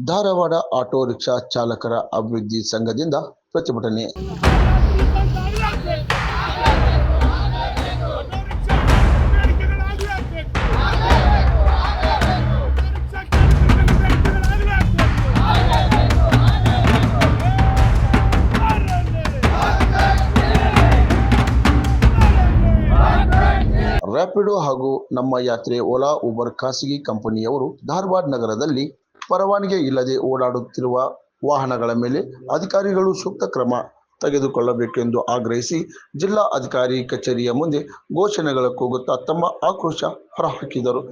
Dharwad auto rickshaw ಚಾಲಕರ ಅಭಿವೃದ್ಧಿ ಸಂಘದಿಂದ ಪ್ರತಿಭಟನೆ. ರ್ಯಾಪಿಡೋ ಹಾಗೂ ನಮ್ಮ ಯಾತ್ರೆ ಓಲಾ ಉಬರ್ ಖಾಸಗಿ ಕಂಪನಿಯವರು ಧಾರವಾಡ ನಗರದಲ್ಲಿ ಪರವಾನಗಿ ಇಲ್ಲದೆ ಓಡಾಡುತ್ತಿರುವ ವಾಹನಗಳ ಮೇಲೆ ಅಧಿಕಾರಿಗಳು ಸೂಕ್ತ ಕ್ರಮ ತೆಗೆದುಕೊಳ್ಳಬೇಕೆಂದು ಆಗ್ರಹಿಸಿ ಜಿಲ್ಲಾ ಅಧಿಕಾರಿ ಕಚೇರಿಯ ಮುಂದೆ ಘೋಷಣೆಗಳ ಕೂಗುತ್ತಾ ತಮ್ಮ ಆಕ್ರೋಶ ಹೊರಹಾಕಿದರು.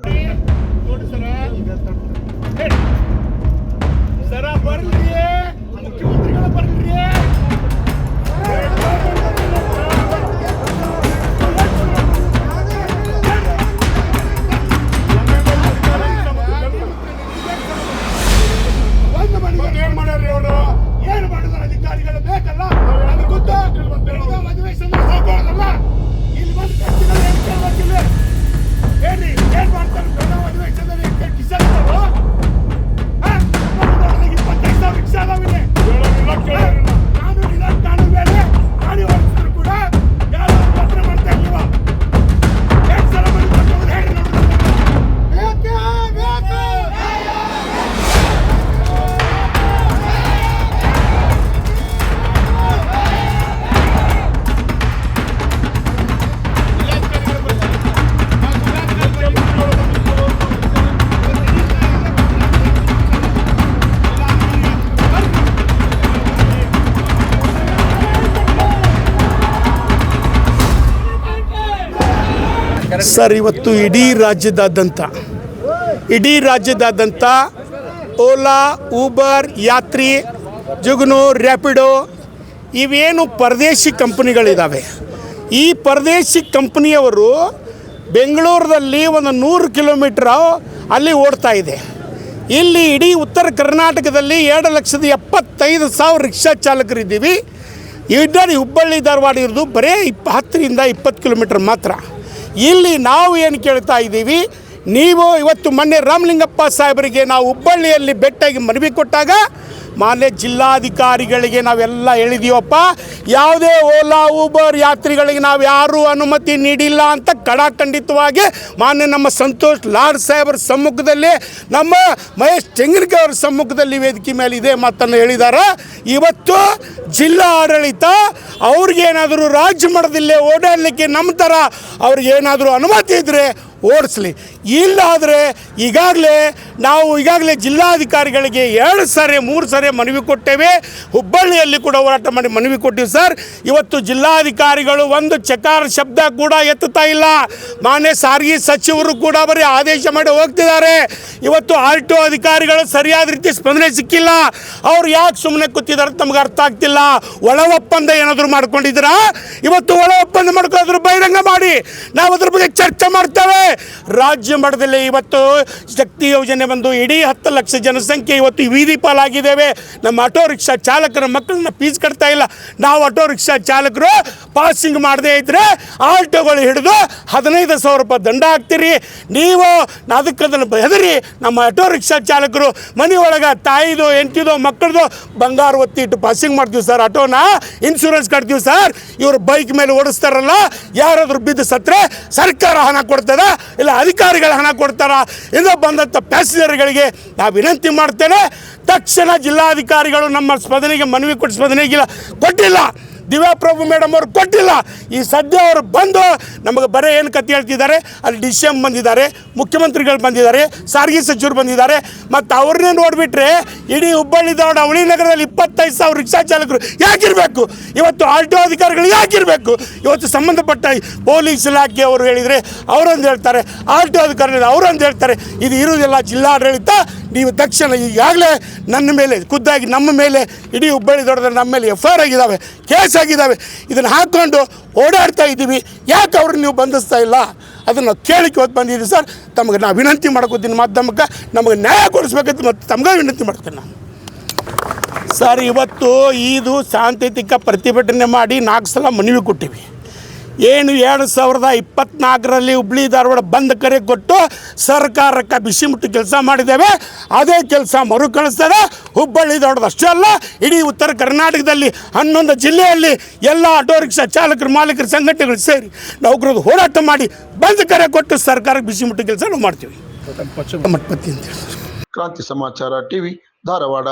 ಸರ್, ಇವತ್ತು ಇಡೀ ರಾಜ್ಯದಾದ್ಯಂತ ಓಲಾ, ಊಬರ್, ಯಾತ್ರಿ, ಜುಗ್ನು, ರ್ಯಾಪಿಡೋ ಇವೇನು ಪರದೇಶಿ ಕಂಪನಿಗಳಿದ್ದಾವೆ. ಈ ಪರದೇಶಿ ಕಂಪನಿಯವರು ಬೆಂಗಳೂರಲ್ಲಿ ಒಂದು 100 ಕಿಲೋಮೀಟ್ರ್ ಅಲ್ಲಿ ಓಡ್ತಾ ಇದೆ. ಇಲ್ಲಿ ಇಡೀ ಉತ್ತರ ಕರ್ನಾಟಕದಲ್ಲಿ 2,75,000 ರಿಕ್ಷಾ ಚಾಲಕರಿದ್ದೀವಿ. ಇಡೀ ಹುಬ್ಬಳ್ಳಿ ಧಾರವಾಡ ಇರೋದು ಬರೀ 10ರಿಂದ 20 ಕಿಲೋಮೀಟ್ರ್ ಮಾತ್ರ. ಇಲ್ಲಿ ನಾವು ಏನು ಕೇಳ್ತಾ ಇದ್ದೀವಿ, ನೀವು ಇವತ್ತು ಮೊನ್ನೆ ರಾಮಲಿಂಗಪ್ಪ ಸಾಹೇಬರಿಗೆ ನಾವು ಹುಬ್ಬಳ್ಳಿಯಲ್ಲಿ ಭೇಟಿಯಾಗಿ ಮನವಿ ಕೊಟ್ಟಾಗ ಮಾನ್ಯ ಜಿಲ್ಲಾಧಿಕಾರಿಗಳಿಗೆ ನಾವೆಲ್ಲ ಹೇಳಿದೀವಪ್ಪ, ಯಾವುದೇ ಓಲಾ ಊಬರ್ ಯಾತ್ರಿಗಳಿಗೆ ನಾವು ಯಾರೂ ಅನುಮತಿ ನೀಡಿಲ್ಲ ಅಂತ ಖಡಾಖಂಡಿತವಾಗಿ ಮಾನ್ಯ ನಮ್ಮ ಸಂತೋಷ್ ಲಾಡ್ ಸಾಹೇಬರ ಸಮ್ಮುಖದಲ್ಲಿ, ನಮ್ಮ ಮಹೇಶ್ ತೆಂಗಿನಕಾಯಿ ಅವರ ಸಮ್ಮುಖದಲ್ಲಿ ವೇದಿಕೆ ಮೇಲೆ ಇದೇ ಮಾತನ್ನು ಹೇಳಿದ್ದಾರೆ. ಇವತ್ತು ಜಿಲ್ಲಾ ಆಡಳಿತ ಅವ್ರಿಗೇನಾದರೂ ರಾಜ್ಯ ಮಟ್ಟದಲ್ಲೇ ಓಡಾಡಲಿಕ್ಕೆ ನಮ್ಮ ಥರ ಅವ್ರಿಗೇನಾದರೂ ಅನುಮತಿ ಇದ್ದರೆ ಓಡಿಸ್ಲಿ, ಇಲ್ಲಾದರೆ ಈಗಾಗಲೇ ಜಿಲ್ಲಾಧಿಕಾರಿಗಳಿಗೆ 2 ಸಾರಿ 3 ಸಾರಿ ಮನವಿ ಕೊಟ್ಟೇವೆ. ಹುಬ್ಬಳ್ಳಿಯಲ್ಲಿ ಕೂಡ ಹೋರಾಟ ಮಾಡಿ ಮನವಿ ಕೊಟ್ಟಿವಿ ಸರ್. ಇವತ್ತು ಜಿಲ್ಲಾಧಿಕಾರಿಗಳು ಒಂದು ಚಕಾರ ಶಬ್ದ ಕೂಡ ಎತ್ತುತ್ತಾ ಇಲ್ಲ. ಮಾನ್ಯ ಸಾರಿಗೆ ಸಚಿವರು ಕೂಡ ಬರೀ ಆದೇಶ ಮಾಡಿ ಹೋಗ್ತಿದ್ದಾರೆ. ಇವತ್ತು ಆರ್ಟಿಒ ಅಧಿಕಾರಿಗಳು ಸರಿಯಾದ ರೀತಿ ಸ್ಪಂದನೆ ಸಿಕ್ಕಿಲ್ಲ. ಅವ್ರು ಯಾಕೆ ಸುಮ್ಮನೆ ಕೂತಿದ್ದಾರೆ ನಮ್ಗೆ ಅರ್ಥ ಆಗ್ತಿಲ್ಲ. ಒಳ ಒಪ್ಪಂದ ಏನಾದರೂ ಮಾಡ್ಕೊಂಡಿದ್ದೀರಾ? ಇವತ್ತು ಒಳ ಒಪ್ಪಂದ ಮಾಡ್ಕೊಳ್ಳೋದ್ರ ಬಹಿರಂಗ ಮಾಡಿ, ನಾವು ಅದ್ರ ಬಗ್ಗೆ ಚರ್ಚೆ ಮಾಡ್ತೇವೆ. ರಾಜ್ಯ ಮಟ್ಟದಲ್ಲಿ ಇವತ್ತು ಶಕ್ತಿ ಯೋಜನೆ ಬಂದು ಇಡೀ 10 ಲಕ್ಷ ಜನಸಂಖ್ಯೆ ಇವತ್ತು ಬೀದಿ ಪಾಲಾಗಿದ್ದೇವೆ. ನಮ್ಮ ಆಟೋ ರಿಕ್ಷಾ ಚಾಲಕರ ಮಕ್ಕಳನ್ನ ಫೀಸ್ ಕಟ್ತಾ ಇಲ್ಲ. ನಾವು ಆಟೋ ರಿಕ್ಷಾ ಚಾಲಕರು ಪಾಸಿಂಗ್ ಮಾಡದೇ ಇದ್ದರೆ ಆಟೋಗಳು ಹಿಡಿದು 15,000 ರೂಪಾಯಿ ದಂಡ ಹಾಕ್ತೀರಿ. ನೀವು ಅದಕ್ಕದನ್ನು ಹೆದರಿ ನಮ್ಮ ಆಟೋ ರಿಕ್ಷಾ ಚಾಲಕರು ಮನೆಯೊಳಗೆ ತಾಯಿದು ಹೆಂಡತಿದು ಮಕ್ಕಳದು ಬಂಗಾರ ಒತ್ತಿ ಇಟ್ಟು ಪಾಸಿಂಗ್ ಮಾಡ್ತೀವಿ ಸರ್. ಆಟೋನ ಇನ್ಶೂರೆನ್ಸ್ ಕಟ್ತೀವಿ ಸರ್. ಇವರು ಬೈಕ್ ಮೇಲೆ ಓಡಿಸ್ತಾರಲ್ಲ, ಯಾರಾದರೂ ಬಿದ್ದು ಸತ್ತರೆ ಸರ್ಕಾರ ಹಣ ಕೊಡ್ತದ ಇಲ್ಲ ಅಧಿಕಾರಿಗಳ ಹಣ ಕೊಡ್ತಾರ? ಇದು ಬಂದಂಥ ಪ್ಯಾಸೆಂಜರ್ಗಳಿಗೆ ನಾವು ವಿನಂತಿ ಮಾಡ್ತೇನೆ, ತಕ್ಷಣ ಜಿಲ್ಲಾಧಿಕಾರಿಗಳು ನಮ್ಮ ಸ್ಪಂದನೆಗೆ ಮನವಿ ಕೊಟ್ಟಿಲ್ಲ. ದಿವ್ಯಾಪ್ರಭು ಮೇಡಮ್ ಅವರು ಕೊಟ್ಟಿಲ್ಲ. ಈ ಸದ್ಯ ಅವರು ಬಂದು ನಮಗೆ ಬರೀ ಏನು ಕತೆ ಹೇಳ್ತಿದ್ದಾರೆ. ಅಲ್ಲಿ DCM ಬಂದಿದ್ದಾರೆ, ಮುಖ್ಯಮಂತ್ರಿಗಳು ಬಂದಿದ್ದಾರೆ, ಸಾರಿಗೆ ಸಚಿವರು ಬಂದಿದ್ದಾರೆ. ಮತ್ತು ಅವ್ರನ್ನೇ ನೋಡಿಬಿಟ್ರೆ ಇಡೀ ಹುಬ್ಬಳ್ಳಿ ಧಾರವಾಡ ಅವಳಿ ನಗರದಲ್ಲಿ 25,000 ರಿಕ್ಷಾ ಚಾಲಕರು ಯಾಕಿರಬೇಕು? ಇವತ್ತು ಆರ್ಟಿಒ ಅಧಿಕಾರಿಗಳು ಯಾಕಿರಬೇಕು? ಇವತ್ತು ಸಂಬಂಧಪಟ್ಟ ಪೊಲೀಸ್ ಇಲಾಖೆ ಅವರು ಹೇಳಿದರೆ ಅವರೊಂದು ಹೇಳ್ತಾರೆ, ಆರ್ಟಿಒ ಅಧಿಕಾರಿಗಳು ಅವರೊಂದು ಹೇಳ್ತಾರೆ. ಇದು ಇರುವುದಿಲ್ಲ. ಜಿಲ್ಲಾಡಳಿತ ನೀವು ತಕ್ಷಣ ಈಗಾಗಲೇ ನನ್ನ ಮೇಲೆ ಖುದ್ದಾಗಿ ನಮ್ಮ ಮೇಲೆ ಇಡೀ ಹುಬ್ಬಳ್ಳಿ ಧಾರವಾಡದಲ್ಲಿ ನಮ್ಮ ಮೇಲೆ FIR ಆಗಿದ್ದಾವೆ, ಕೇಸ್ ಆಗಿದ್ದಾವೆ. ಇದನ್ನು ಹಾಕ್ಕೊಂಡು ಓಡಾಡ್ತಾ ಇದ್ದೀವಿ. ಯಾಕೆ ಅವ್ರನ್ನ ನೀವು ಬಂಧಿಸ್ತಾ ಇಲ್ಲ? ಅದನ್ನು ಕೇಳಿಕೆ ಹೊತ್ತು ಬಂದಿದ್ದೀವಿ ಸರ್. ತಮಗೆ ನಾವು ವಿನಂತಿ ಮಾಡ್ಕೋತೀನಿ, ಮಾಧ್ಯಮಕ್ಕೆ ನಮಗೆ ನ್ಯಾಯ ಕೊಡಿಸ್ಬೇಕಂತ ಮತ್ತು ತಮಗೆ ವಿನಂತಿ ಮಾಡ್ತೀನಿ ನಾನು ಸರ್. ಇವತ್ತು ಇದು ಶಾಂತಿಯುತ ಪ್ರತಿಭಟನೆ ಮಾಡಿ 4 ಸಲ ಮನವಿ ಕೊಟ್ಟಿವಿ. ಏನು 2024ರಲ್ಲಿ ಹುಬ್ಳಿ ಧಾರವಾಡ ಬಂದ್ ಕರೆ ಕೊಟ್ಟು ಸರ್ಕಾರಕ್ಕೆ ಬಿಸಿ ಮುಟ್ಟು ಕೆಲಸ ಮಾಡಿದ್ದೇವೆ. ಅದೇ ಕೆಲಸ ಮರುಕಳಿಸ್ತದೆ. ಹುಬ್ಬಳ್ಳಿ ಧಾರವಾಡ ಅಷ್ಟೇ ಅಲ್ಲ, ಇಡೀ ಉತ್ತರ ಕರ್ನಾಟಕದಲ್ಲಿ 11 ಜಿಲ್ಲೆಯಲ್ಲಿ ಎಲ್ಲ ಆಟೋ ರಿಕ್ಷಾ ಚಾಲಕರು ಮಾಲೀಕರ ಸಂಘಟನೆಗಳು ಸೇರಿ ನೌಕರರು ಹೋರಾಟ ಮಾಡಿ ಬಂದ್ ಕರೆ ಕೊಟ್ಟು ಸರ್ಕಾರಕ್ಕೆ ಬಿಸಿ ಮುಟ್ಟು ಕೆಲಸ ನಾವು ಮಾಡ್ತೀವಿ. ಮಠಪತಿ ಅಂತೇಳಿ. ಕ್ರಾಂತಿ ಸಮಾಚಾರ ಟಿವಿ ಧಾರವಾಡ.